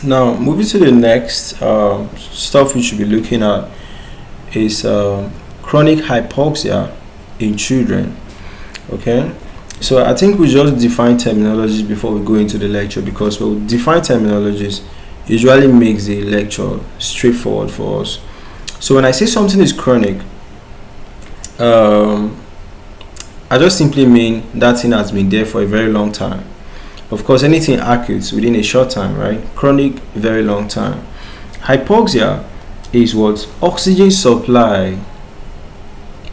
Now, moving to the next stuff we should be looking at is chronic hypoxia in children. Okay, so I think we just define terminologies before we go into the lecture, because we'll define terminologies usually makes the lecture straightforward for us. So when I say something is chronic, I just simply mean that thing has been there for a very long time. Of course, anything acute within a short time, right? Chronic, very long time. Hypoxia is what? Oxygen supply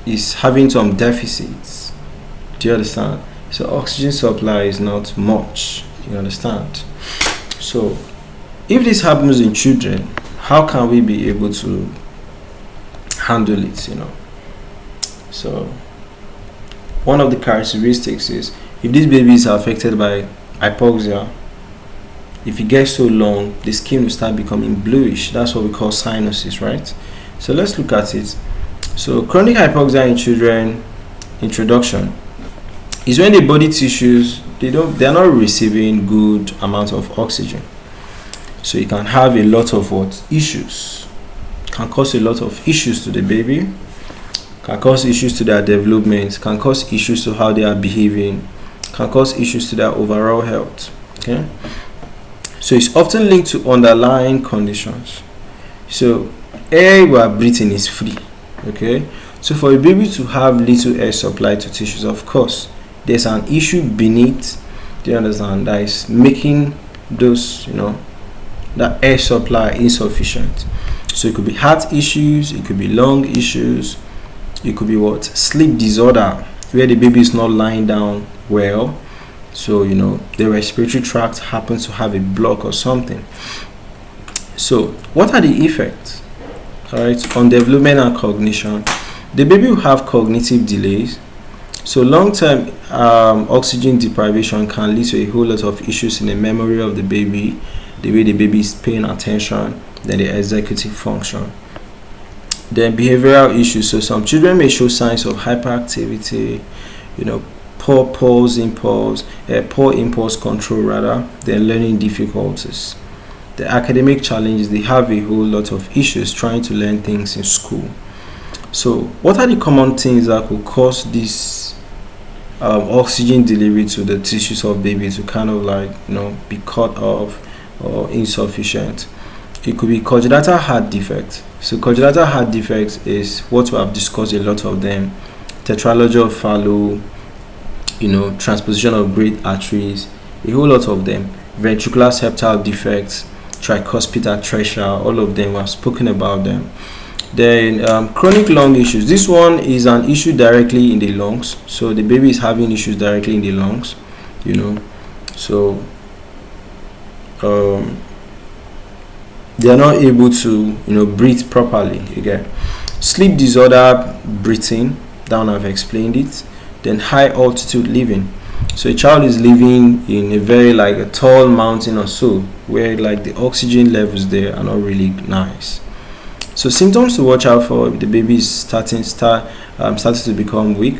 is having some deficits. Do you understand? So oxygen supply is not much. You understand? So if this happens in children, how can we be able to handle it? So one of the characteristics is, if these babies are affected by hypoxia, if it gets so long, the skin will start becoming bluish. That's what we call cyanosis, right? So let's look at it. So chronic hypoxia in children, introduction, is when the body tissues, they are not receiving good amount of oxygen. So it can have a lot of issues. Can cause a lot of issues to the baby, can cause issues to their development, can cause issues to how they are behaving, can cause issues to their overall health. Okay, so it's often linked to underlying conditions. So air we are breathing is free. Okay, so for a baby to have little air supply to tissues, of course there's an issue beneath, do you understand, that is making those that air supply insufficient. So it could be heart issues, it could be lung issues, it could be sleep disorder, where the baby is not lying down well, so the respiratory tract happens to have a block or something. So what are the effects, all right, on development and cognition? The baby will have cognitive delays. So long-term oxygen deprivation can lead to a whole lot of issues in the memory of the baby, the way the baby is paying attention, then the executive function. Then behavioral issues. So some children may show signs of hyperactivity, poor impulse control rather, then learning difficulties. The academic challenges, they have a whole lot of issues trying to learn things in school. So what are the common things that could cause this oxygen delivery to the tissues of baby to kind of be cut off or insufficient? It could be congenital heart defect. So congenital heart defects is what we have discussed, a lot of them. Tetralogy of Fallot, transposition of Great Arteries, a whole lot of them. Ventricular septal defects, tricuspid atresia, all of them, we have spoken about them. Then chronic lung issues. This one is an issue directly in the lungs. So the baby is having issues directly in the lungs, So they are not able to breathe properly. Again, sleep disorder, breathing, down I've explained it. Then high altitude living. So a child is living in a very a tall mountain or so, where the oxygen levels there are not really nice. So symptoms to watch out for: the baby is starting to become weak,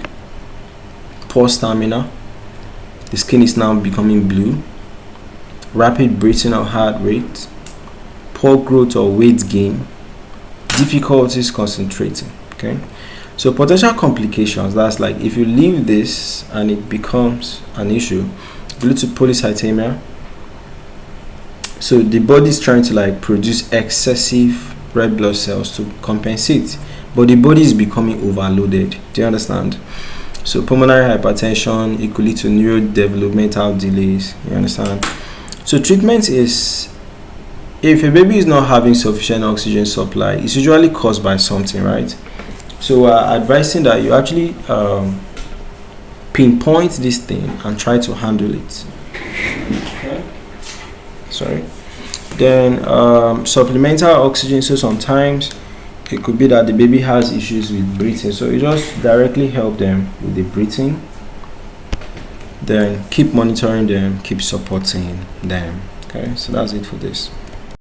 poor stamina, the skin is now becoming blue, rapid breathing or heart rate, poor growth or weight gain, difficulties concentrating. Okay, so potential complications, that's if you leave this and it becomes an issue, due to polycythemia. So the body is trying to produce excessive red blood cells to compensate, but the body is becoming overloaded. Do you understand? So pulmonary hypertension, it could lead to neurodevelopmental delays. You understand? So treatment is, if a baby is not having sufficient oxygen supply, it's usually caused by something, right? So advising that you actually pinpoint this thing and try to handle it. Okay. Sorry. Then supplemental oxygen. So sometimes it could be that the baby has issues with breathing, so you just directly help them with the breathing, then keep monitoring them, keep supporting them. Okay, so that's it for this.